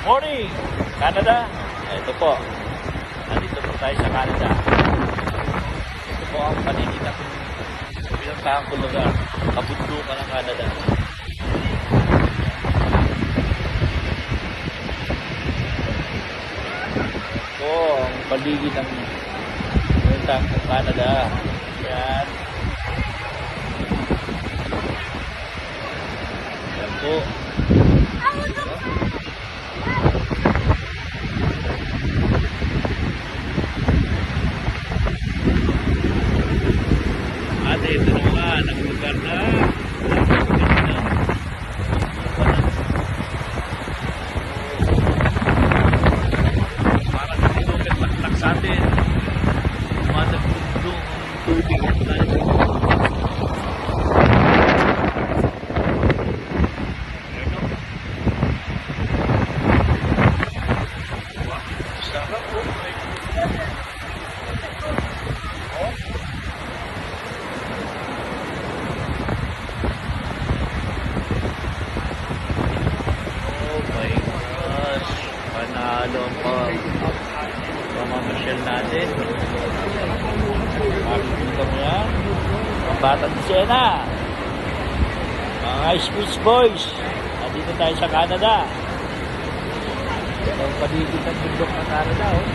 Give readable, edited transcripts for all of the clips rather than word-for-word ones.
Morning, Canada. Ito po. Nandito po tayo sa Canada. Ito po ang paligid ng pinuntahan ko lugar. Kabundukan ng Canada. Ito ang paligid ng pinuntahan ko Canada. Yan. Yan po. Ate, ito naman ang lugar na parang sinupit laktak sa atin. Madagundong tubig at tayo. Sarap po. Panalo po pamamasyal natin. Makikita mo yan ang batang Sena, mga High School Boys. Nandito tayo sa Canada. Ang paligid ng bundok ng Canada, oh.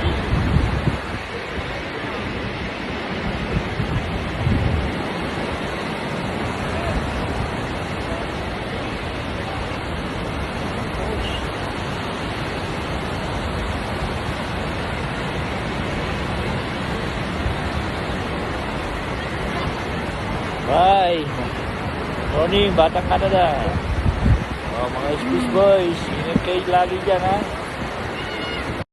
Bye! Morning, Batang Canada. Oh, mga Swiss Boys, ingat kayo lagi dyan, ha?